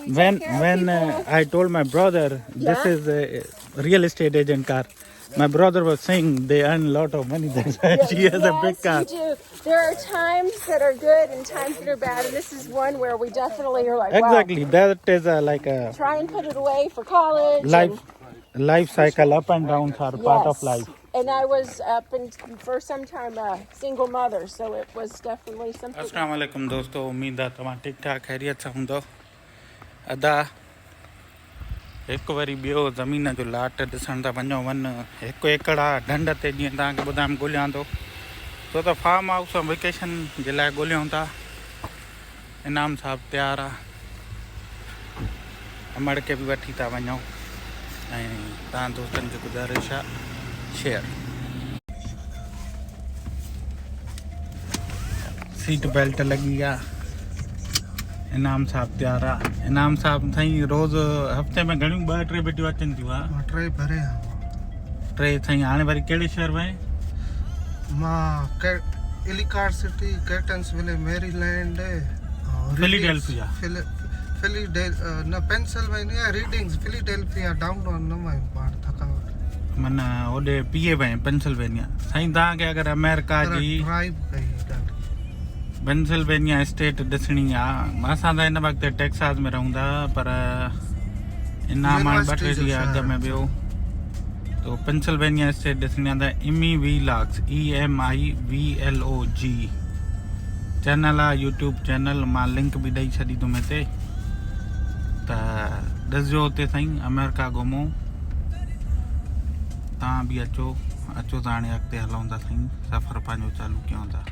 we take care of people. I told my brother this Yeah. is a real estate agent car, my brother was saying they earn a lot of money. That's why she has a big car. Yes, we do. There are times that are good and times that are bad, and this is one where we definitely are like, Exactly, wow, that is like a try and put it away for college. life cycle. Up and downs are part of life. And I was up and for some time a single mother, so it was definitely something. अस्सलाम वालेकुम दोस्तों, उम्मीद है तव्हां ठीक ठाक खैरियत सां हूंदो। अदा हिकु वरी ॿियो ज़मीन जो लाट ॾिसण था वञो वञ 1 एकड़ आहे ढंढ ते। जीअं तव्हांखे ॿुधायां ॻोल्हियां थो छो त फार्म हाउस वेकेशन जे लाइ ॻोल्हियूं था। इनाम साहब तयारु आहे, अमड़ खे बि वठी था वञूं ऐं तव्हां दोस्तनि खे गुज़ारिश आहे शेयर। सीट बेल्ट लगी आहे, इनाम साहब तयारु आहे। इनाम साहब साईं रोज़ हफ़्ते में घणियूं 2-3 वीडियो अचनि थियूं। हा 3 भरे 3 साईं। हाणे वरी कहिड़े शहर वए? मां इलिकार्ड सिटी, कैटन्स विलेज, मैरीलैंड, फिलाडेल्फिया न पेंसिल्वेनिया, रीडिंग्स, फिलाडेल्फिया, डाउनटाउन न मैं पाण थकावट माना ओॾे पीए वए पेंसिल्वेनिया। साईं तव्हांखे अगरि अमेरिका जी ड्राइव कई पेंसिल्वेनिया स्टेट ॾिसणी आहे, असां त हिन वक़्तु टेक्सास में रहूं था, पर इनाम हाणे 2-3 ॾींहं अॻु में ॿियो तो पेंसिल्वेनिया स्टेट ॾिसणी आहे त इमी वीलॉग्स EMIVLOG चैनल आहे, यूट्यूब चैनल। मां लिंक बि ॾेई छॾींदुमि हिते, त ॾिसजो हुते साईं। अमेरिका घुमो, तव्हां बि अचो त हाणे अॻिते हलूं था साईं, सफ़र पंहिंजो चालू कयूं था।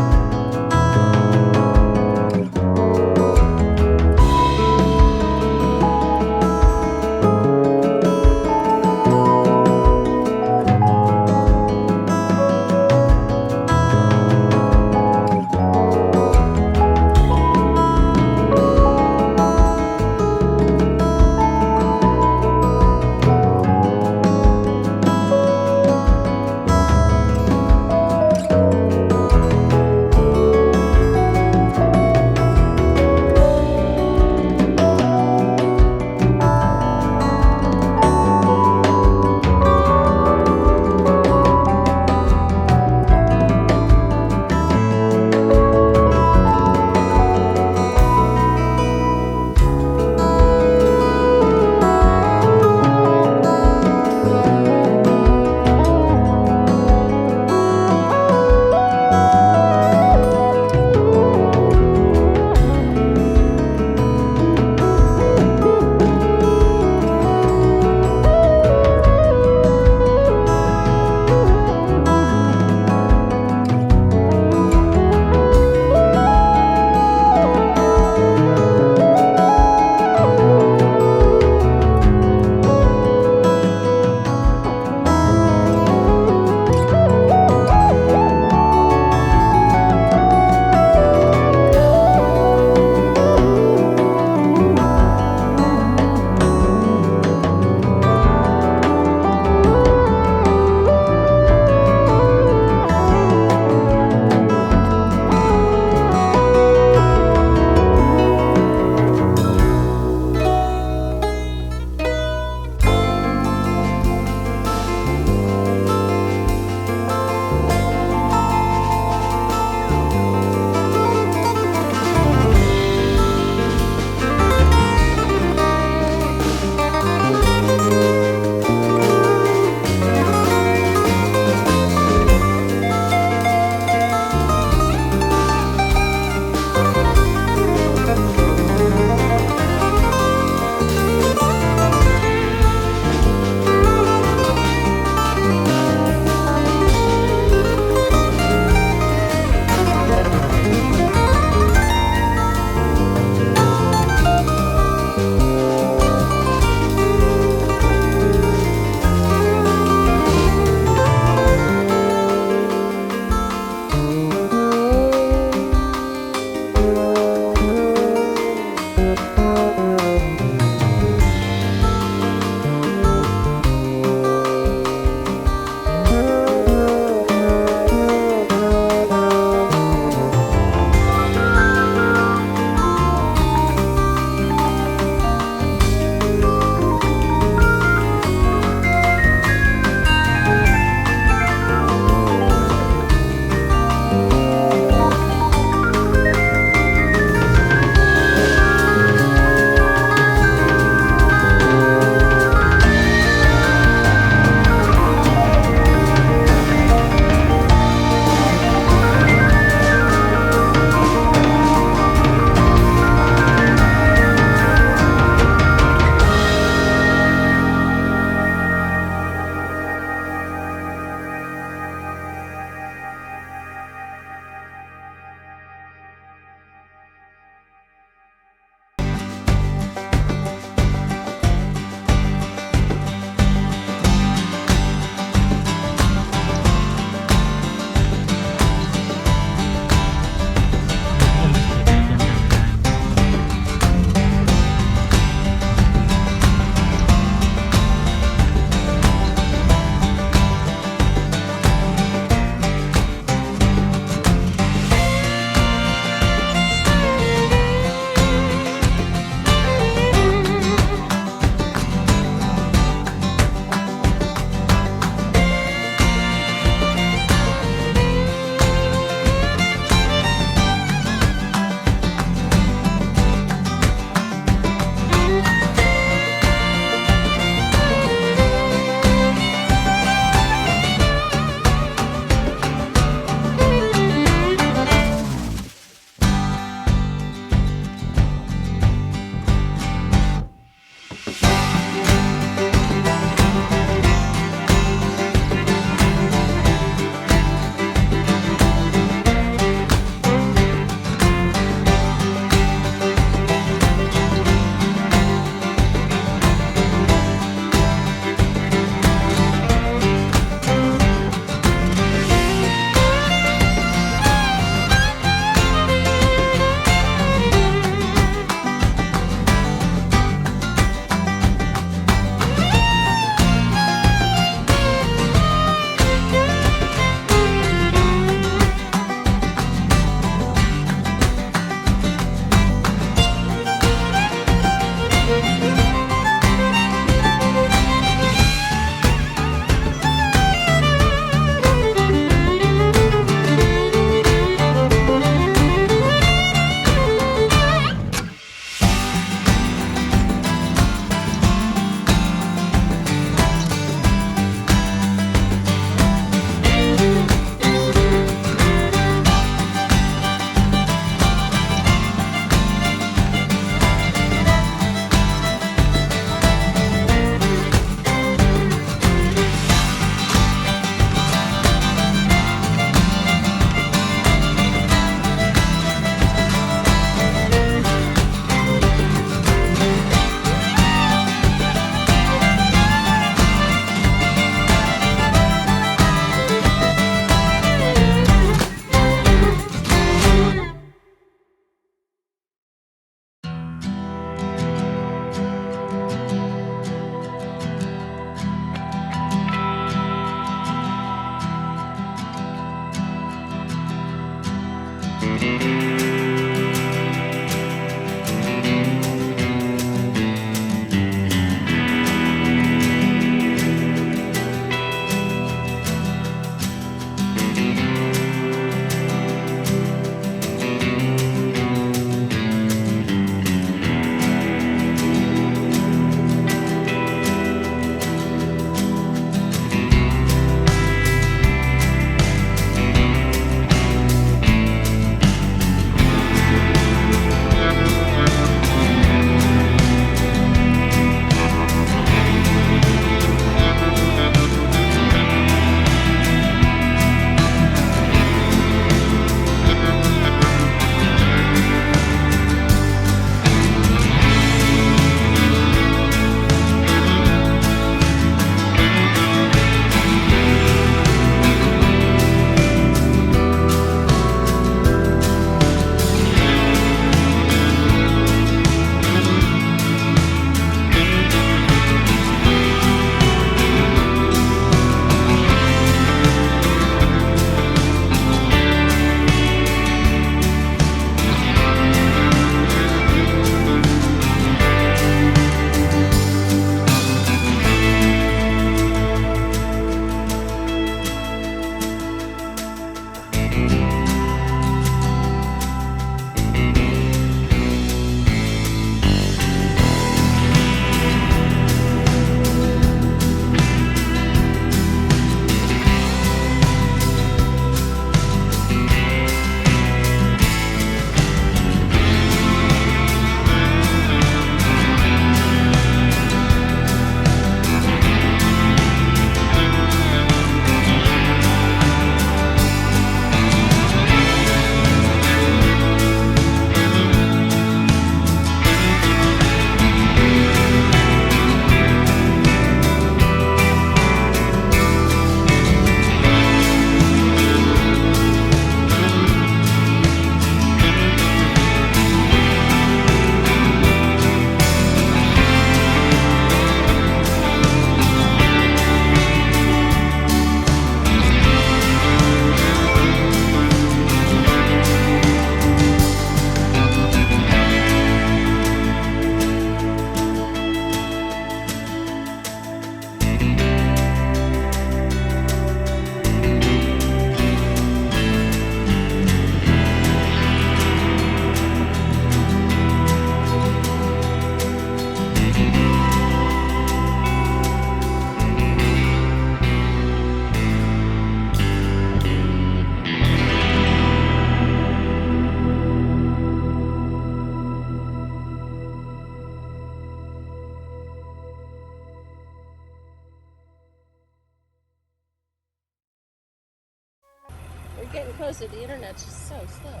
We're getting closer. The internet's just so slow.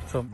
So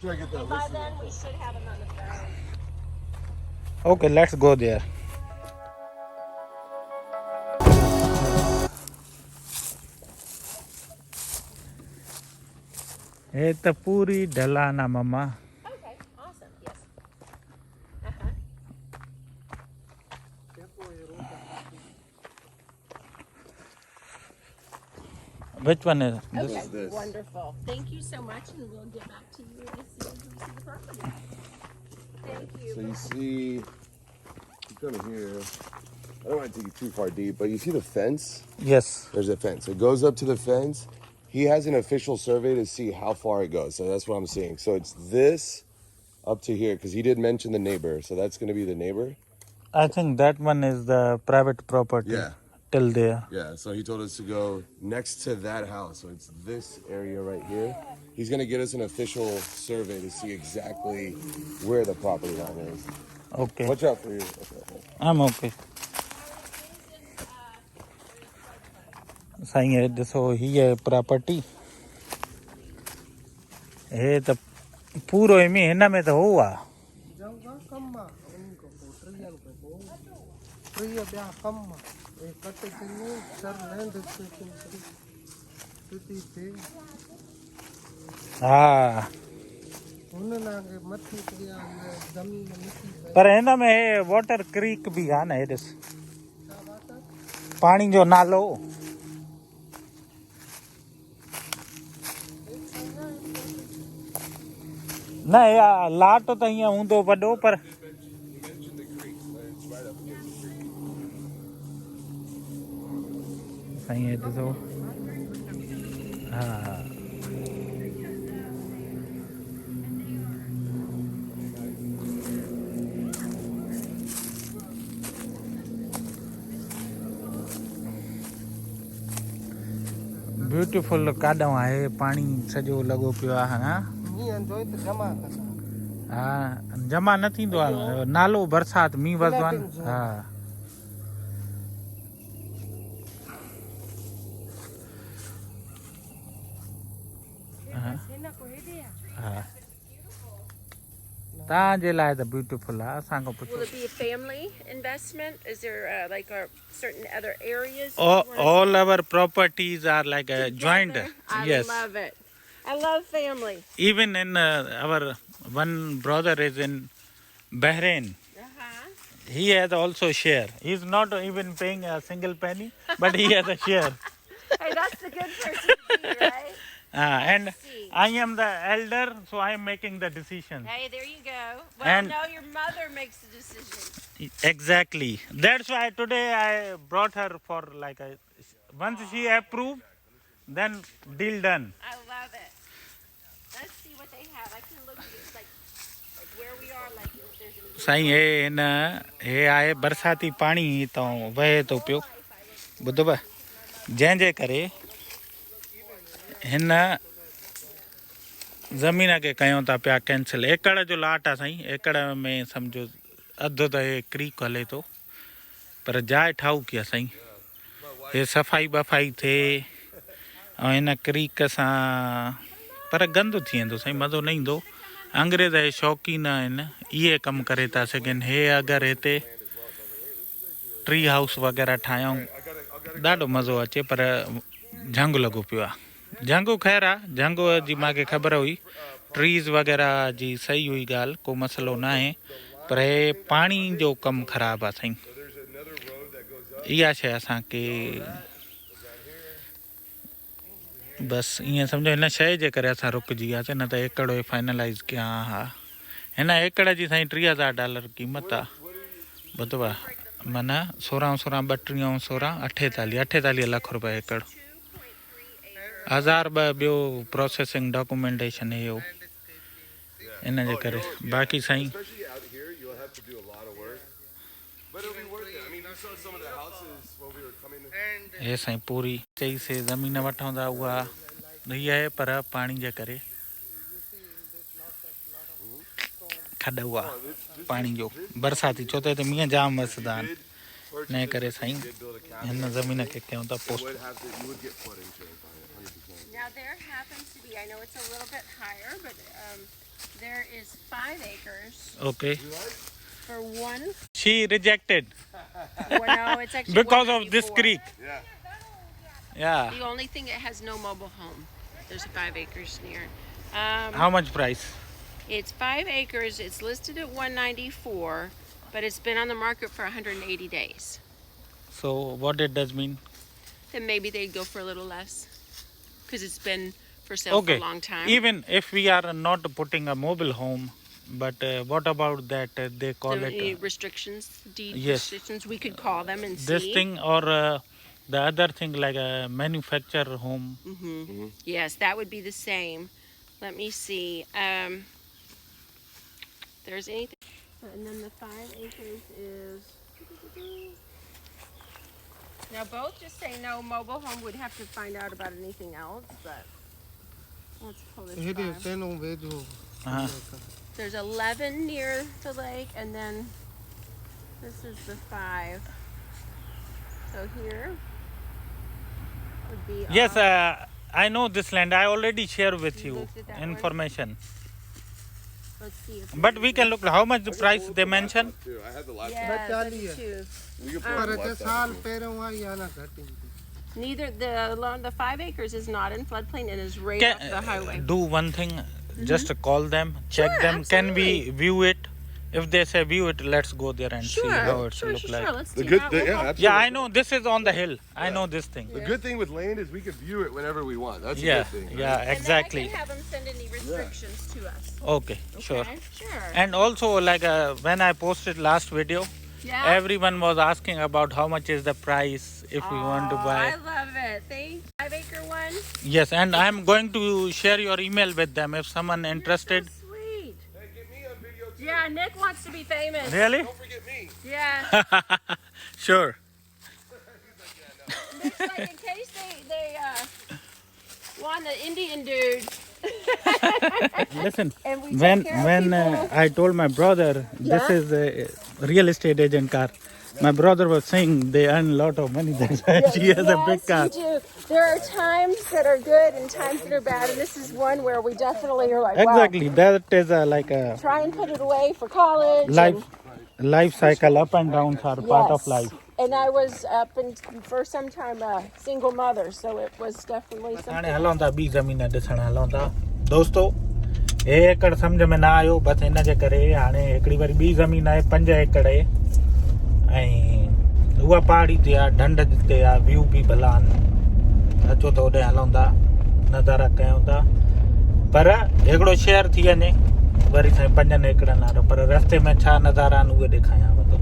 Try to get that And by list. then we should have him on the phone. Okay, let's go there. ये तो पूरी ढलाना मम्मा. Okay, awesome. Yes. Uh-huh. Which one is this? Okay, this. wonderful. Thank you so much, and we'll get back to you as soon as we see the property. Thank you. So you see, you come in here. I don't want to take you too far deep, but you see the fence? Yes. There's a fence. It goes up to the fence. He has an official survey to see how far it goes. So that's what I'm seeing. So it's this up to here because he did mention the neighbor. So that's going to be the neighbor. I think that one is the private property. Yeah. Till there. Yeah. So he told us to go next to that house. So it's this area right here. He's going to get us an official survey to see exactly where the property line is. Okay. Watch out for you. I'm okay. Sai ये ॾिसो हीअ property हे त पूरो Emmy हिन में त हो आहे जाऊंगा कम मां उनको पोटरिया को पोटरिया ब्याह कम मां एक कटे किन्ने सर लैंड सिटी थे हा हुन नागे मथी किया जमीन मिट्टी पर हिन में हे वाटर क्रीक बि आहे न हे ॾिस पाणी जो नालो न यार लाट त हीअं हूंदो वॾो पर साईं हे ॾिसो हा ब्यूटीफुल काॾो आहे पाणी सॼो लॻो पियो आहे हा हीअं जोई त जमा कंदा हा जमा न थींदो आहे नालो बरसाति मींहुं वरंदो आहे न हा हा तव्हांजे लाइ त ब्यूटीफुल आहे असांखां Will पुछो it be a family investment? Is there like a certain other areas? all our properties are like a joint. I Yes, love it. I love family. even in our one brother is in Bahrain. Uh-huh. He has also share. He's not even paying a single penny, but he has a share. Hey, that's the good person to be, right? And see. I am the elder, so I am making the decision. Hey, there you go. Well, And- no, your mother makes the decision. Exactly. That's why today I brought her for like a. Once she approved, then deal done. I love it. Let's see what they have. I can look at it, like where we are, like if there's any. Sai हे आहे बरसाती पाणी हितां वहे थो पियो ॿुधव जंहिंजे करे हिन ज़मीन खे कयूं था पिया कैंसिल एकड़ जो लाट आहे साईं एकड़ में सम्झो अधु त हे क्रीक हले थो पर जाइ ठाउकी आहे साईं हे सफ़ाई वफ़ाई थिए ऐं हिन क्रीक सां पर गंद थी वेंदो साईं मज़ो न ईंदो अंग्रेज़ जे शौक़ीन आहिनि इहे कमु करे था सघनि हे अगरि हिते ट्री हाउस वग़ैरह ठाहियूं ॾाढो मज़ो अचे पर झंगु लॻो पियो आहे झंगु ख़ैरु आहे झंगु जी मूंखे ख़बर हुई ट्रीज़ वग़ैरह जी सही हुई ॻाल्हि को मसइलो न आहे पर हे पाणी जो कमु ख़राबु आहे साईं इहा शइ असांखे बसि ईअं सम्झो हिन शइ जे करे असां रुकिजी वियासीं न त एकड़ो फाइनलाइज़ कयां हा हिन एकड़ जी साईं $30,000 क़ीमत आहे ॿुधव माना 16 ॿटीह 16 48 लख रुपया एकड़ 1000 ॿियो प्रोसेसिंग डॉक्यूमेंटेशन इहो इन जे करे बाक़ी Sai Especially out here, you'll have to do a lot of work. But it'll be worth it. I mean, you saw some of the houses when we were coming. हे साईं पूरी चईसीं ज़मीन वठूं था उहा हीअ आहे पर पाणी जे करे खॾ हुआ पाणी जो बरसाती छो त हिते मींहं जाम वसंदा आहिनि इन करे साईं हिन ज़मीन खे कयूं था post You would get flood insurance on it, 100%. Now there happens to be. I know it's a little bit higher, but There is 5 acres Okay. for one. She rejected Well, no, it's actually because of this 194. creek. Yeah. Yeah. The only thing, it has no mobile home. There's 5 acres near. How much price? It's 5 acres. It's listed at 194, but it's been on the market for 180 days. So what it does mean? Then maybe they'd go for a little less because it's been for sale for Okay. a long time. Even if we are not putting a mobile home, but what about that they call So it any restrictions, deed yes. restrictions, we could call them and this see. thing or the other thing like a manufacturer home? Yes, that would be the same. Let me see. There's anything. And then the 5 acres is. Now both just say no mobile home. We'd have to find out about anything else, but let's pull this It is 5. તેનું વેજો. There's 11 near the lake, and then this is the 5. So here would be. Yes, I know this land. I already share with You you looked at that one? information. Let's see if But we can look how much the price they mention. Too. I had the last Yeah, But let Charlie, me choose. one. We can pull પર the તે last સાલ one. પહેરવા યાના ઘટી. Neither the 5 acres is not in floodplain and is right Can off the highway. do one thing, just call them, check Sure, them. Can we absolutely. view it? If they say view it, let's go there and see how it sure, look sure, like. sure. Let's The do good that. thing, We'll yeah, go- absolutely. Yeah, I know this is on the hill. I know this thing. The good thing with land is we can view it whenever we want. That's a Yeah, good thing. right? yeah, And then I exactly. can have them send any restrictions to us. Okay, sure. Okay, sure. And also, like when I posted last video, Yeah. everyone was asking about how much is the price if we want to I buy. love it. Thank 5 acre one. Yes, and I'm going to share your email with them if someone interested. So sweet. Hey, get me on video too. Yeah, Nick wants to be famous. Really? Don't forget me. Yeah. Sure. Nick's like, in case they want the Indian dude. Listen, And we when take care of people. I told my brother this Yeah? is a real estate agent car, my brother was saying they earn a lot of money. That's why she has a big car. Yes, we do. There are times that are good and times that are bad, and this is one where we definitely are like, Exactly, that is like a wow, try and put it away for college. life cycle. Up and downs are part of life. And I was up and for some time a single mother, so it was definitely हाणे something. हलूं था ॿी ज़मीन ॾिसण हलूं था दोस्तो। 1 एकड़ सम्झ में न आयो, बसि हिन जे करे हाणे हिकिड़ी वरी ॿी ज़मीन आहे 5 एकड़ आहे ऐं उहा पहाड़ी ते आहे, ढंढ ते आहे, व्यू बि भला आहिनि। अचो त होॾे हलूं था, नज़ारा कयूं था, पर हिकिड़ो शेयर थी वञे वरी साईं 5 एकड़नि वारो, पर रस्ते में छा नज़ारा आहिनि उहे ॾेखारियांव थो।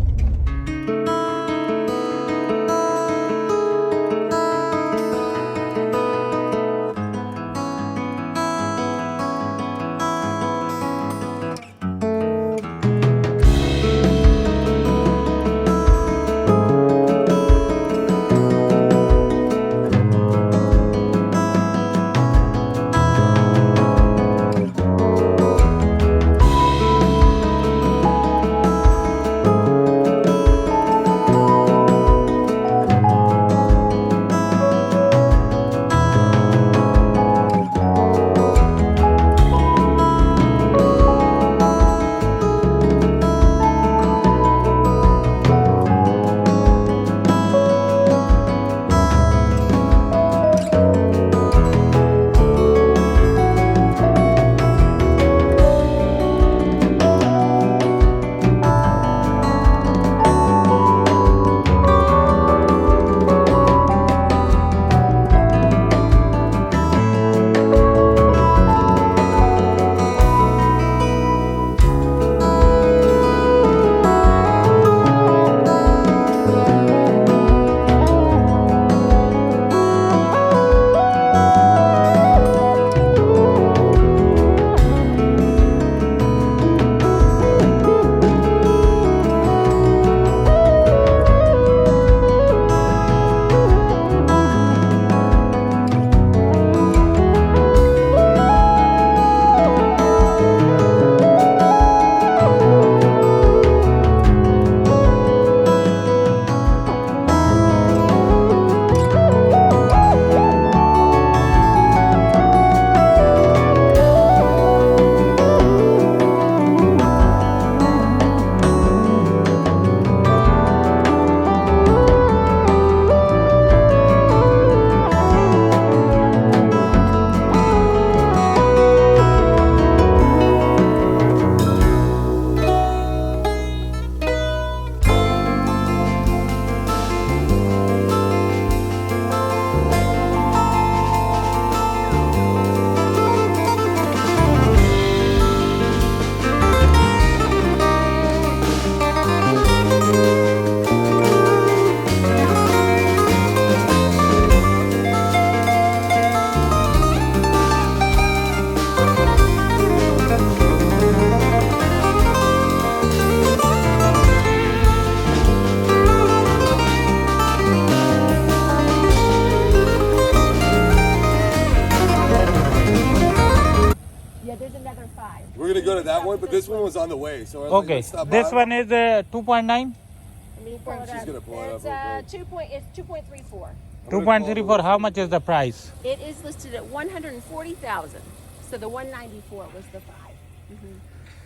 gonna go to that one, but this one was on the way, so I was like, Okay, let's stop this by. one is 2.9, Let me pull it She's up. gonna pull it It's up it's 2.34. I'm gonna call 2.34. the How much is the price? It is listed at 140,000. So the 194 was the 5.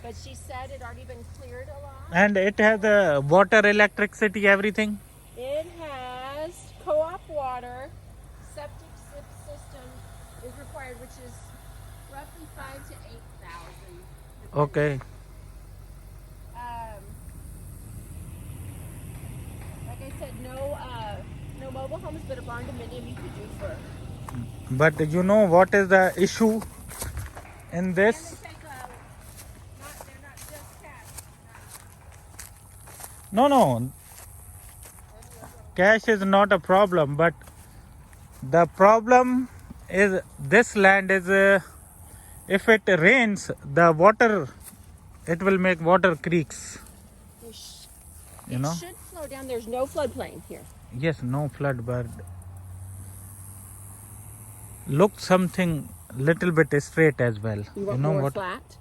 But she said it already been cleared a lot. And it has water, electricity, everything. It has co-op water, septic system is required, which is roughly 5 to 8,000. Okay. Like I said, no mobile homes, but a barn dominium you could do for. But you know what is the issue in And this? they take they're not just cash. No. Cash is not a problem, but the problem is this land is if it rains, the water, it will make water creeks. You know? It should flow down. There's no floodplain here. Yes, no flood, but look something little bit straight as well. You want know more what? flat?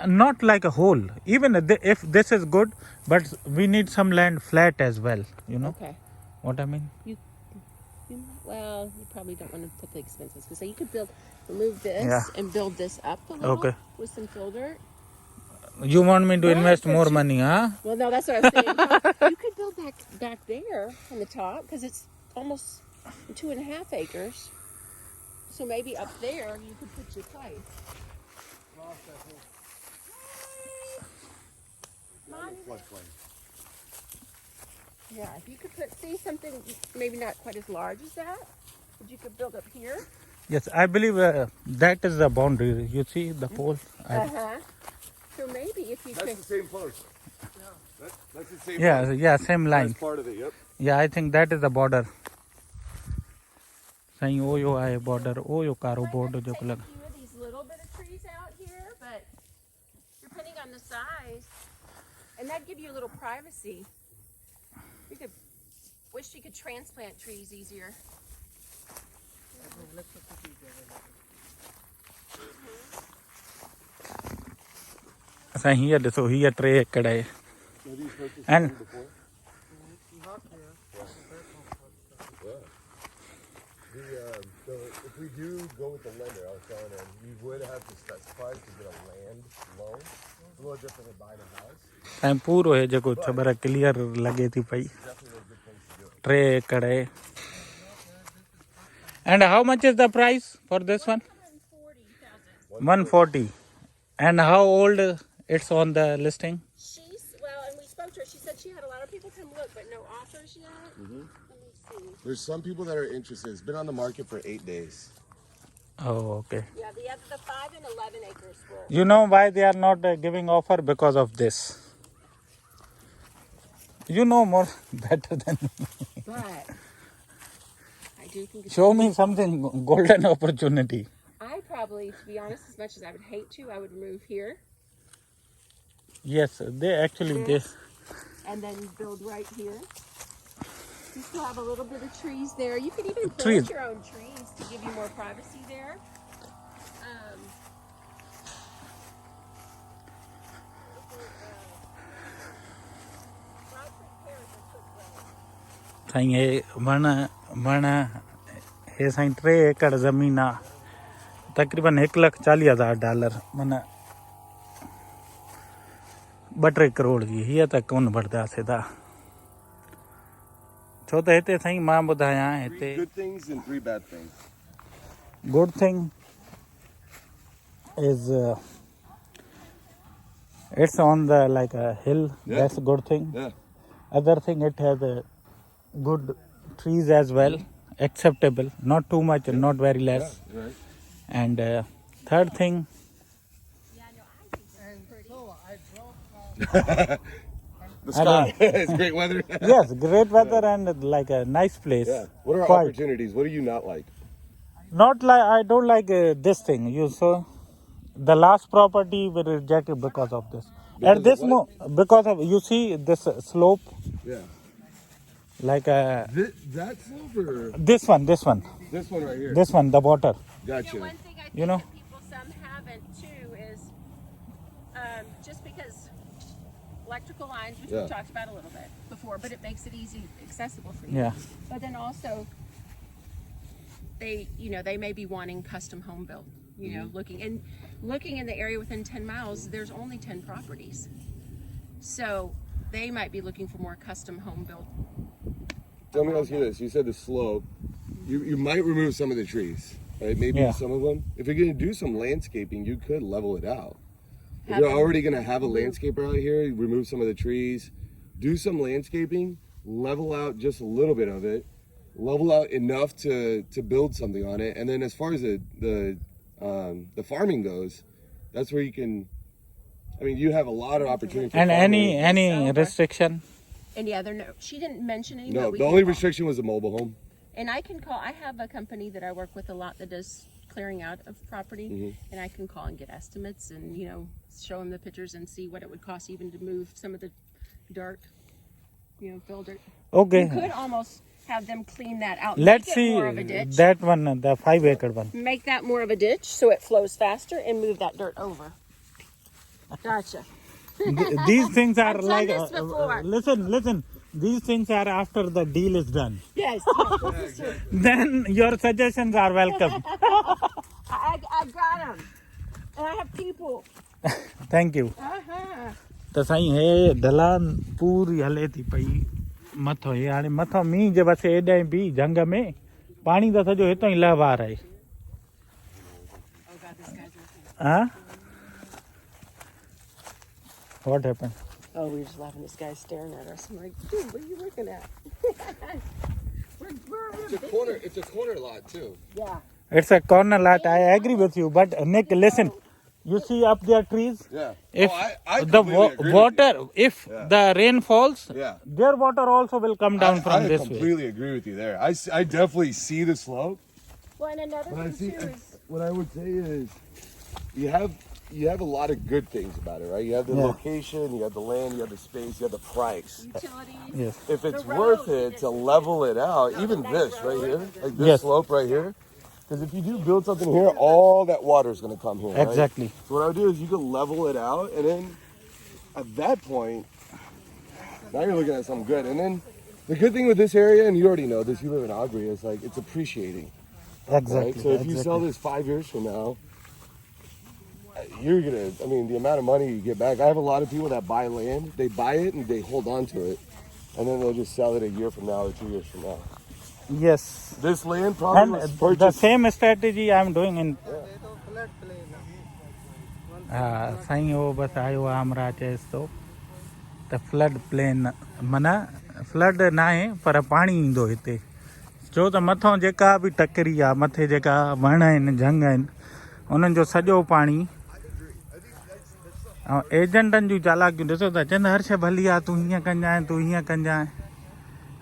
Not like a hole. Even if this is good, but we need some land flat as well. You know Okay. what I mean? Well, you probably don't want to put the expenses because you could remove this Yeah. and build this up a little Okay. with some fill dirt. You want me to But invest but more you- money, huh? Well, no, that's what I was saying. You could build back there on the top because it's almost 2.5 acres. So maybe up there you could put your place. Yeah, if you could see something maybe not quite as large as that, but you could build up here. Yes, I believe that is the boundary. You see the pole? So maybe if you That's could. the same post. That's the same Yeah, same line. That's part of it, yep. Yeah, I think that is the border. Saying oh yo I border, oh yo karo border jo Take a lag. few of these little bit of trees out here, but depending on the size, and that'd give you a little privacy. You could wish you could transplant trees easier. Saying here, so here 3 acre hai. Were these purchased And- before? Not here. So if we do go with the lender, I was telling him, we would have to specify to get a land loan. It's a little different than buying a house. Time puro hai jo kuch bara clear lage thi pai. Definitely a good place to do it. 3 acre hai. And how much is the price for this one? 140. And how old it's on the listing? And we spoke to her. She said she had a lot of people come look, but no offers yet. Let me see. There's some people that are interested. It's been on the market for 8 days. Oh, okay. Yeah, the 5 and 11 acres were. You know why they are not giving offer? Because of this. You know more better than me. But I do think it's. Show me something golden opportunity. I probably, to be honest, as much as I would hate to, I would move here Yes, they actually this. and then build right here. You still have a little bit of trees there. You could even plant Trees. your own trees to give you more privacy there. Sai ये वण हे साईं 3 एकड़ ज़मीन आहे तक़रीबन $1,40,000 माना 2-3 करोड़ जी हीअ त कोन बर्दाश्त था छो त हिते साईं मां ॿुधायां 3 हिते good things and 3 bad things. good thing is it's on the like a hill. Yeah. That's a good thing. Yeah. Other thing, it has good trees as well, acceptable, not too much and not very less. Yeah, right. And third thing, The sky. It's great weather. yes, great weather and like a nice place. Yeah. What are our Quiet. opportunities? What do you not like? Not like I don't like this thing. You saw the last property we rejected because of this. Because At this of what? because of you see this slope, Yeah. like That slope or this one, this one right here? this one, the water. Gotcha. One thing I think You know? that people some haven't too is electrical lines, which Yeah. we talked about a little bit before, but it makes it easy, accessible for you. Yeah. But then also, they may be wanting custom home built. Looking in the area within 10 miles, there's only 10 properties, so they might be looking for more custom home built. Let me ask you this. You said the slope. You might remove some of the trees, right? Maybe Yeah. some of them. If you're going to do some landscaping, you could level it out. If Have you're them already going to have a remove- landscaper out here, you remove some of the trees, do some landscaping, level out just a little bit of it, level out enough to build something on it, and then as far as the farming goes, that's where you can. I mean, you have a lot of opportunity. For And farming. any restriction? And she didn't mention any. No, but we the can only call. restriction was a mobile home. And I can call. I have a company that I work with a lot that does clearing out of property, Mm-hmm. and I can call and get estimates and show them the pictures and see what it would cost even to move some of the dirt, fill dirt. Okay. You could almost have them clean that out. Let's make it see more of a ditch. that one, the 5-acre one. Make that more of a ditch so it flows faster and move that dirt over. Gotcha. These things are I've done like, this before. listen. These things are after the deal is done. Yes. This is true. Then your suggestions are welcome. I got them. And I have people. Thank you. Uh-huh. त साईं हे ढलान पूरी हले थी पई मथो हे हाणे मथो मींहुं जे बस एॾां बि झंग में पाणी त सॼो हितां ई लहवार आहे Oh God, this guy's looking. हा What happened? Oh, we were just laughing. This guy's staring at us. I'm like, dude, what are you looking at? we're It's a corner lot too. yeah. It's a corner lot. I agree with you, but Nick, listen. You see up there trees? Yeah. If I the completely agree with water, if Yeah. the rain falls, Yeah. their water also will come down from I this way. completely agree with you there. I definitely see the slope. Well, and another But I thing see too is what I would say is you have a lot of good things about it, right? You have the Yeah. location, you have the land, you have the space, you have the price. utilities. Yes. If it's The worth road, it to level it out, even that this right road. here, like this Yes. slope right here, because if you do build something here, all that water is going to come here. right? Exactly. So what I would do is you could level it out, and then at that point, now you're looking at something good. And then the good thing with this area, and you already know this, you live in Aubrey, is like it's appreciating. Exactly. Right? So if you sell this 5 years from now, you're gonna. I mean, the amount of money you get back. I have a lot of people that buy land. They buy it and they hold on to it, and then they'll just sell it a year from now or 2 years from now. Yes. This land probably And was the purchased. same strategy I am doing in. Flat plane हा साईं उहो बसि आयो आहे हमरा चएसि थो त flood plain माना फ्लड न आहे पर पाणी ईंदो हिते छो त मथां जेका बि टकरी आहे मथे जेका वण आहिनि झंग आहिनि उन्हनि जो सॼो पाणी ऐं एजेंटनि जूं चालाकियूं ॾिसो त चवंदा हर्ष भली आहे तूं हीअं कंजांइ तूं हीअं कंजांइ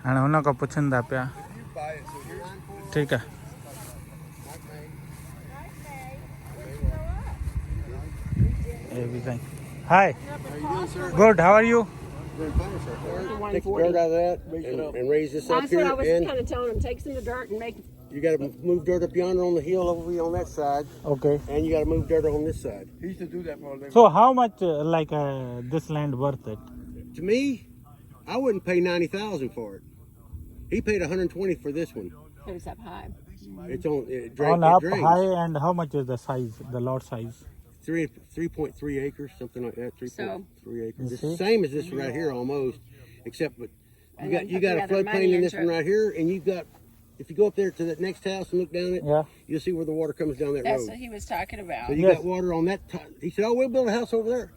हाणे हुन खां पुछनि था पिया ठीकु आहे Everything. Hi. Good. How are you? Take the dirt out of that and raise this up That's here. what I was And kind of telling him. Take some of the dirt and make. you got to move dirt up yonder on the hill over on that side, Okay. and you got to move dirt on this side. He used to do that for a living. So how much this land worth it? To me, I wouldn't pay $90,000 for it. He paid $120 for this one. It was up high. It's on it, On it up drains. high and how much is the size, the lot size? 3.3 acres, something like that. 3.3 You acres. It's see? the same as this right here almost, except but And you then got you put got the a other money floodplain in this into one it. right here, and you've got if you go up there to that next house and look down it, Yeah. you'll see where the water comes down that That's road. what he was talking about. So you Yes. got water on that. He said, "Oh, we'll build a house over there."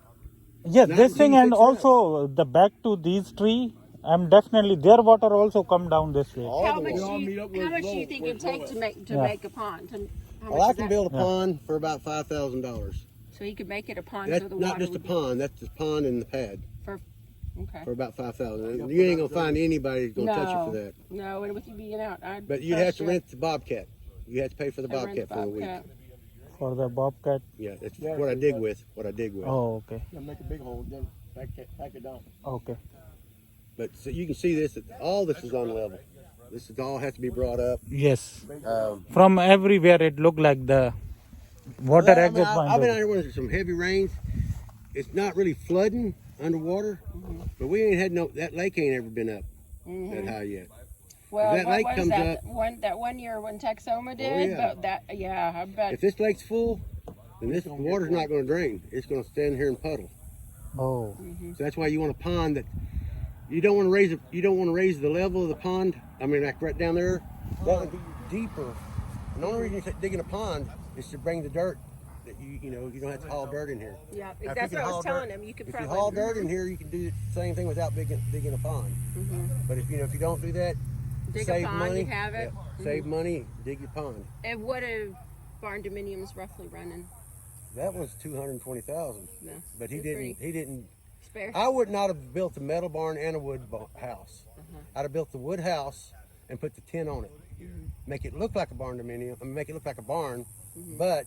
Yes, Now this you thing fix and it also the back to these tree. I'm definitely their water also come down this way. How much do you think it'd take to make Yeah. make a pond? How Well, much I is can that? build a Yeah. pond for about $5,000. So he could make it a pond That's so the not water just a would pond. That's the pond and the pad Okay. for about $5,000. You ain't gonna find anybody who's gonna touch you for that. No, and with you being out, I'd But you'd have trust to you. rent the Bobcat. You have to pay for the I'd rent Bobcat for a week. Bobcat. For the bobcat. Yeah, that's what I dig with. What I dig with. Oh, okay. Make a big hole, then back it down. Okay. But so you can see this. All this is on level. This is all has to be brought up. Yes. From everywhere it looked like the water Well, I mean, exit point. I've been out here when there's some heavy rains. It's not really flooding underwater, but we ain't had that lake ain't ever been up that high yet. Well, that what lake was comes that up- one year when Texoma did? yeah. But I bet. If this lake's full, then the water's not going to drain. It's going to stand here and puddle. Oh. So that's why you want a pond that you don't want to raise. You don't want to raise the level of the pond. I mean, like right down there, that would be deeper. And the only reason you're digging a pond is to bring the dirt. That you don't have to haul dirt in here. Yeah, Now, if that's you what I can was haul telling dirt- him. You could If probably you haul dirt in here, you can do the same thing without digging a pond. But if you don't do that, dig save a pond. money. You have it. Save money, dig your pond. And what are barn dominiums roughly running? That was $220,000. No, But he they're pretty didn't. He didn't. spare. I would not have built a metal barn and a wood house. I'd have built the wood house and put the tin on it. Make it look like a barn dominium. I mean, make it look like a barn. But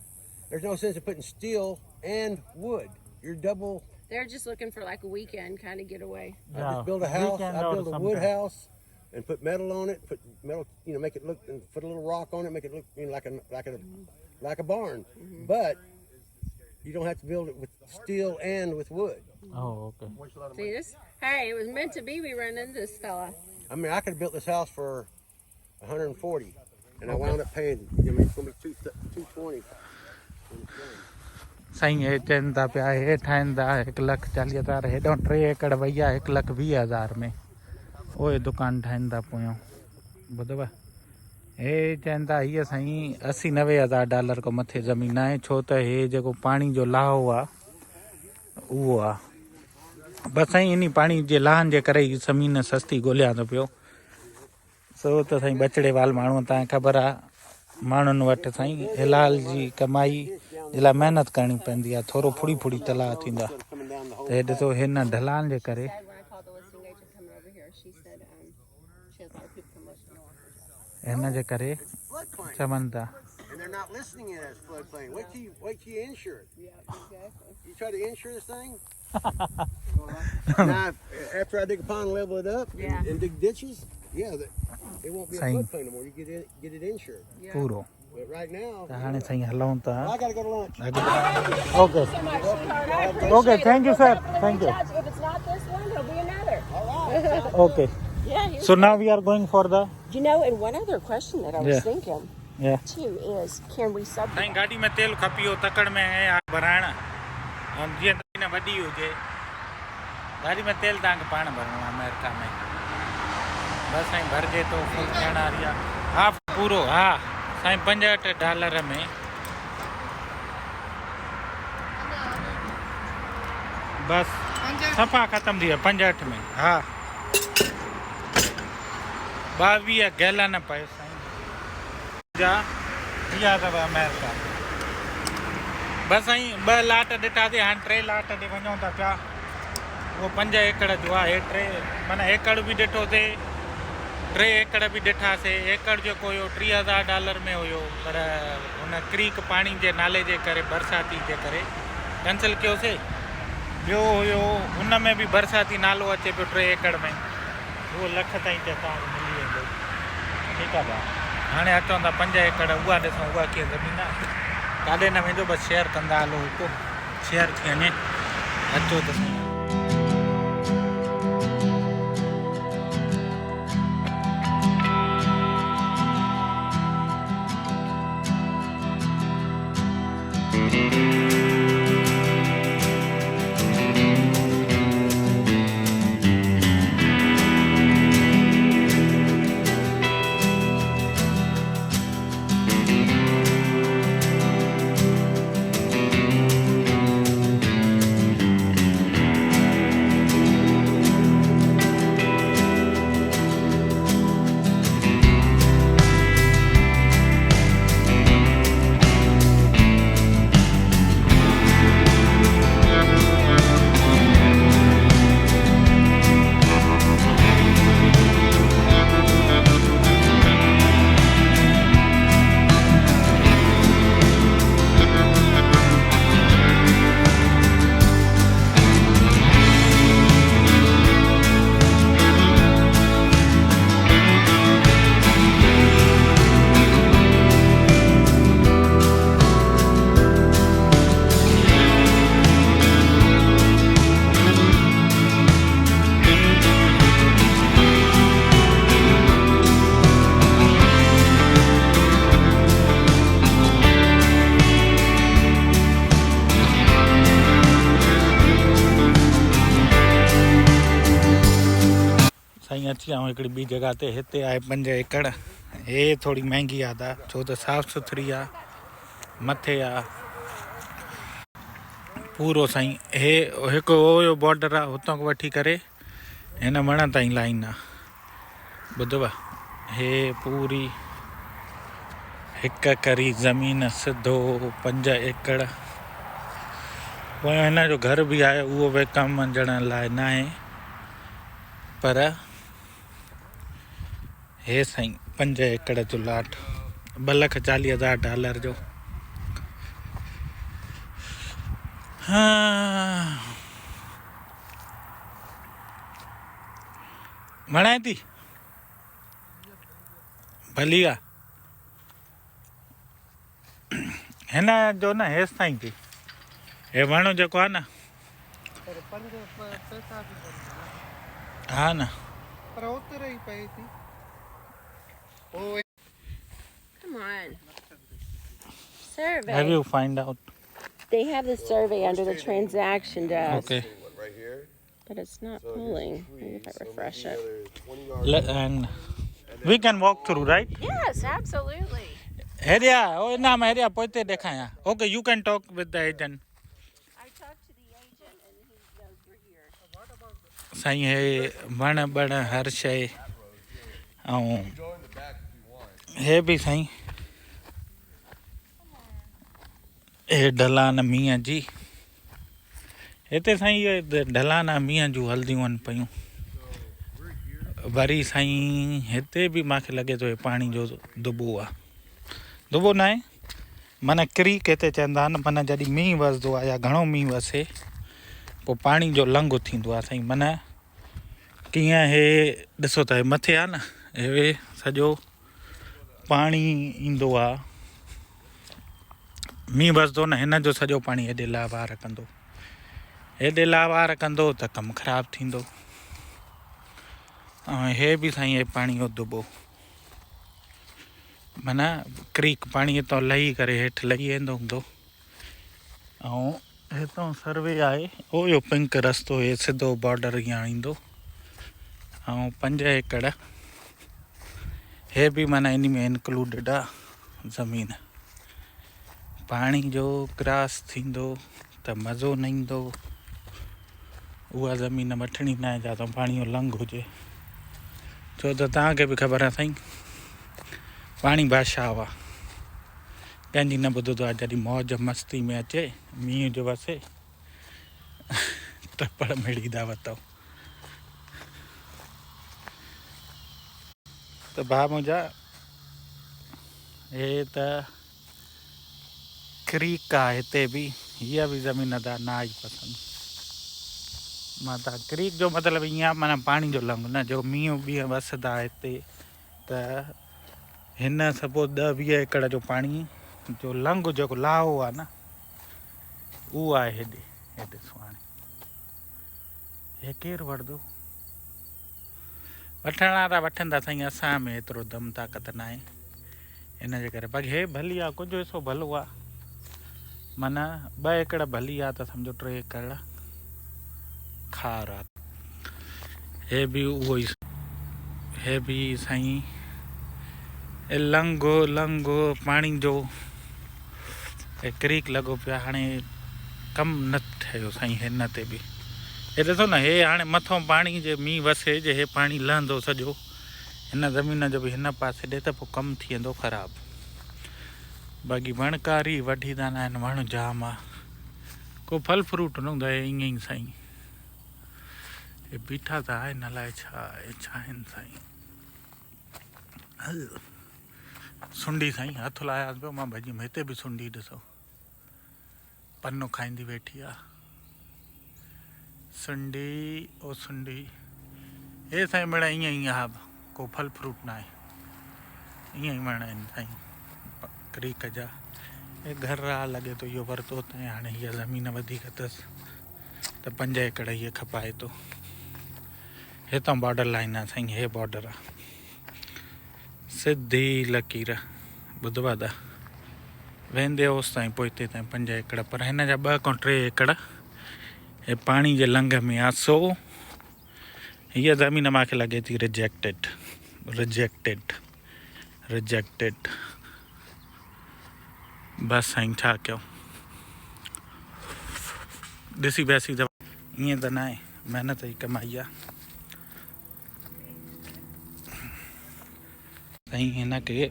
there's no sense in putting steel and wood. You're double. They're just looking for like a weekend kind of getaway. I just build a house. Weekend I or build a wood something. house and put metal on it. Put metal, make it look, and put a little rock on it. Make it look like a barn. But you don't have to build it with steel and with wood. Oh, okay. See this? Hey, it was meant to be. We run into this fella. I mean, I could have built this house for 140, and I wound up paying. I mean, it's gonna be 220. Sai हे चवनि था पिया हे ठाहिनि था 1,40,000 हेॾो 3 एकड़ वई आहे 1,20,000 में उहे दुकान ठाहिनि था पोयां ॿुधव हे चवनि था हीअ साईं 80-90 हज़ार खां मथे ज़मीन आहे छो त हे जेको पाणी जो लाहो आहे उहो आहे बसि साईं इन पाणी जे लाहनि जे करे ई ज़मीन सस्ती ॻोल्हियां थो पियो सो त साईं बचड़ेवाल माण्हू तव्हांखे ख़बर आहे माण्हुनि वटि साईं हिलाल जी कमाई जे लाइ महिनत करणी पवंदी आहे थोरो फुड़ी तलाउ थींदा त हे ॾिसो हिन ढलान जे करे हिन जे करे चवनि था And they're not listing it as floodplain. Wait till you insure it. Yeah, exactly. You try to insure this thing. Now, after I dig a pond, level it up, and dig ditches. Yeah, it won't be a Same. floodplain no more. You get it insured. पूरो But right now, त हाणे साईं हलूं था I gotta go to lunch. Okay okay thank you sir thank you If it's not this one, there'll be another. Okay Yeah. So now we are going for the You know, and one other question that I was Yeah. thinking या too is, can we subdivide? साईं गाॾी में तेल खपी तकड़ में है भराइण ऐं जीअं त न वॾी हुजे गाॾी में तेल तव्हांखे पाण भरणो आहे अमेरिका में बसि साईं भरिजे थो फुल थियण वारी आहे हा पूरो हा साईं $65 में बसि सफ़ा ख़तमु थी वियो 65 में हा 22 गैलन पियो साईं जा इहा अथव अमेरिका बसि साईं 2 लाट ॾिठासीं हाणे 3 लाट ते वञूं था पिया उहो 5 एकड़ जो आहे हे 3 माना एकड़ बि ॾिठोसीं 3 एकड़ बि ॾिठासीं एकड़ जेको हुयो $30,000 में हुयो पर हुन क्रीक पाणी जे नाले जे करे बरसाती जे करे कैंसिल कयोसीं ॿियो हुयो हुन में बि बरसाती नालो अचे पियो 3 एकड़ में उहो लख ताईं ते तव्हांखे मिली वेंदो ठीकु आहे भाउ हाणे अचूं था 5 एकड़ उहा ॾिसूं उहा कीअं ज़मीन आहे काॾे न वेंदो बसि शेयर कंदा हलो हिकु शेयर थी वञे अचो त सही अची आऊं हिकिड़ी ॿी जॻह ते हिते आहे 5 एकड़ हे थोरी महांगी आहे छो त साफ़ सुथरी आहे मथे आहे पूरो साईं हे हिकु हुयो बॉर्डर आहे हुतां खां वठी करे हिन वण ताईं लाइन आहे ॿुधव हे पूरी हिकु करी ज़मीन सिधो 5 एकड़ पोइ हिन जो घर बि आहे उहो बि कमु वञण लाइ न आहे पर हे साईं 5 एकड़ जो लाट $2,40,000 जो वणाए थी भली आहे हिन जो न हेसि ताईं थी हे वण जेको आहे न पर 5 पैसा बि हा न पर ओतिरे ई पए थी Come on. Survey. have you find out They have the survey under the transaction desk. okay Right here. But it's not So pulling. here's Maybe if I trees, so refresh maybe it. another 20 yards. and we can walk through right Yes, absolutely. area oh naam area poite dekhaya okay you can talk with the agent I talked to the agent and he knows we're here. Sai हे वण बण हर शइ ऐं हे बि साईं हे ढलान मींहं जी हिते साईं इहे ढलान मींहं जूं हलंदियूं आहिनि पियूं वरी साईं हिते बि मूंखे लॻे थो हे पाणी जो दुबो आहे दुबो न आहे माना क्रीक हिते चवंदा आहिनि माना जॾहिं मींहुं वसंदो आहे या घणो मींहुं वसे पोइ पाणी जो लंघु थींदो आहे साईं माना कीअं हे ॾिसो त हे मथे आहे न हे सॼो पाणी ईंदो आहे मींहुं वसंदो न हिन जो सॼो पाणी हेॾे लावार कंदो त कमु ख़राबु थींदो ऐं हे बि साईं हे पाणी जो दुबो माना क्रीक पाणी हितां लही करे हेठि लही वेंदो हूंदो ऐं हितां सर्वे आहे उहो पिंक रस्तो हे सिधो बॉर्डर ईअं ईंदो ऐं 5 एकड़ हे बि माना इन में इंक्लूडेड आहे ज़मीन पाणी जो क्रॉस थींदो त मज़ो न ईंदो उहा ज़मीन वठणी न आहे जितां पाणी जो लंघ हुजे छो त तव्हांखे बि ख़बर आहे साईं पाणी बादशाह आहे कंहिंजी न ॿुधंदो आहे जॾहिं मौज मस्ती में अचे मींहं जो वसे टपड़ मिड़ी दावत त भाउ मुंहिंजा हे त क्रीक आहे हिते बि हीअ बि ज़मीन त न आई पसंदि मां त क्रीक जो मतिलबु ईअं आहे माना पाणी जो लंघ न जो मींहं ॿीहं वसंदा हिते त हिन सपोज 10-20 एकड़ जो पाणी जो लंघ जेको लाहो आहे न उहो आहे हेॾे ॾिसो हाणे हे केरु वठंदो वठण वारा वठंदा साईं असां में एतिरो दम ताक़त न आहे इन जे करे बाक़ी हे भली आहे कुझु हिसो भलो आहे माना 2 एकड़ भली आहे त सम्झो 3 एकड़ खार आहे हे बि उहो ई हे बि साईं लंघो पाणी जो क्रीक लॻो पियो हाणे कमु न ठहियो साईं हिन ते बि हे ॾिसो न हे हाणे मथां पाणी जे मींहुं वसे जे हे पाणी लहंदो सॼो हिन ज़मीन जो बि हिन पासे ॾे त पोइ कमु थी वेंदो ख़राबु बाक़ी वणकारी वढी था न आहिनि वण जाम आहे को फल फ्रूट न हूंदो आहे ईअं ई साईं हे बीठा त आहिनि अलाए छा आहिनि साईं सुंडी साईं हथु लायासि पियो मां भॼी हिते बि सुंडी ॾिसो पन्नो खाईंदी वेठी आहे सुंडी हे साईं मिड़ा ईअं ई आहे को फल फ्रूट न आहे ईअं ई वण आहिनि साईं क्रीक जा हे घर आहे लॻे थो इहो वरितो त हाणे हीअ ज़मीन वधीक अथसि त 5 एकड़ हीअ खपाए थो हितां बॉर्डर लाइन आहे साईं हे बॉर्डर आहे सिधी लकीर ॿुधवा था वेंदे होसि ताईं पोइ हिते ताईं 5 एकड़ पर हिन जा 2 खां 3 एकड़ हे पाणी जे लंघ में आहे सो हीअ ज़मीन मूंखे लॻे थी रिजेक्टेड रिजेक्टेड रिजेक्टेड बसि साईं छा कयूं ॾिसी वैसी ईअं त न आहे महिनत जी कमाई आहे साईं हिनखे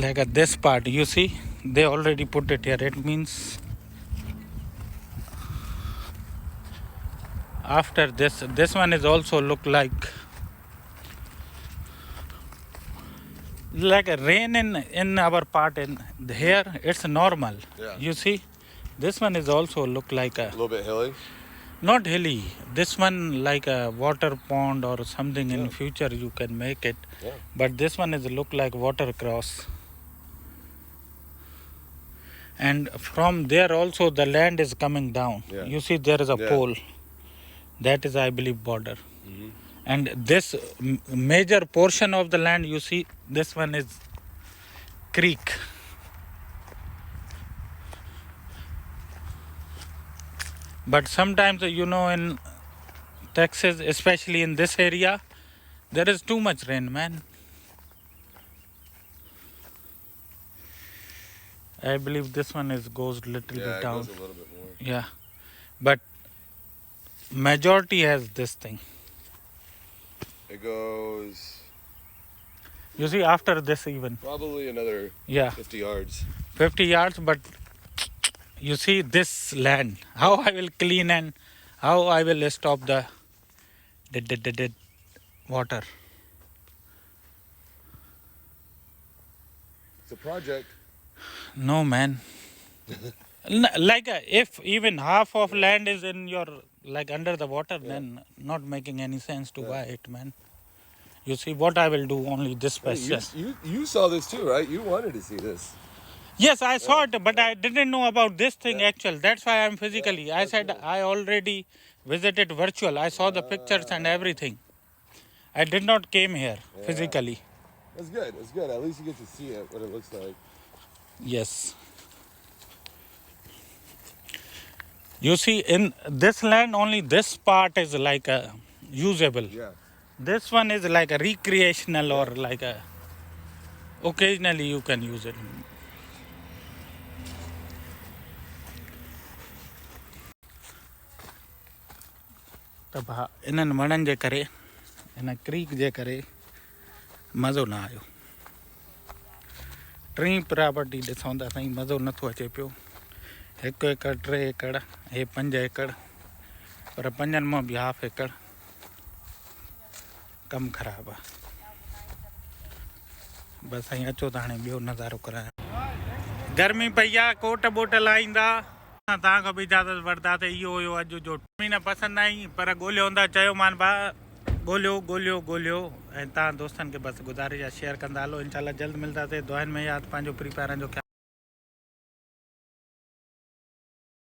like this part you see they already put it here it means after this one is also look like a rain in our part in here it's normal. Yeah. You see this one is also look like a little bit hilly. not hilly this one like a water pond or something in future you can make it. Yeah. But this one is look like water cross and from there also the land is coming down. Yeah. You see there is a pole that is I believe border. And this major portion of the land you see this one is creek. But sometimes you know in Texas especially in this area there is too much rain man. I believe this one is goes little bit down. It goes a little bit more. Yeah, but majority has this thing. It goes You see after this even. probably another 50 yards. 50 yards, but you see this land. How I will clean and how I will stop the water. It's a project. No man. Like if even half of land is in your like under the water, then not making any sense to buy it, man. You see what I will do only this Hey, special. you saw this too, right? You wanted to see this. Yes, I saw it, but I didn't know about this thing actual. That's why I'm physically. I said I already visited virtual. I saw the pictures and everything. I did not came here physically. That's good. It's good. At least you get to see it, what it looks like. Yes. You see, in this land, only this part is like a usable. Yeah. This one is like a recreational or like a occasionally you can use it. त भा इन्हनि वणनि जे करे इन creek जे करे मज़ो न आयो 3 property ॾिसूं था साईं मज़ो नथो अचे पियो 1 एकड़ 3 एकड़ हे 5 एकड़ पर 5 मां बि हाफ एकड़ कमु ख़राबु आहे बसि साईं अचो त हाणे ॿियो नज़ारो करायां गर्मी पई आहे कोट बोट लाहींदा तव्हांखां बि इजाज़त वठंदासीं इहो हुयो अॼु जो ज़मीन पसंदि आई पर ॻोल्हियो हूंदा चयोमान भाउ ॻोल्हियो ऐं तव्हां दोस्तनि खे बसि गुज़ारिश आहे शेयर कंदा हलो इंशाल्लाह जल्द मिलंदासीं दुआनि में यादि पंहिंजो प्री प्यारनि जो ख्यालु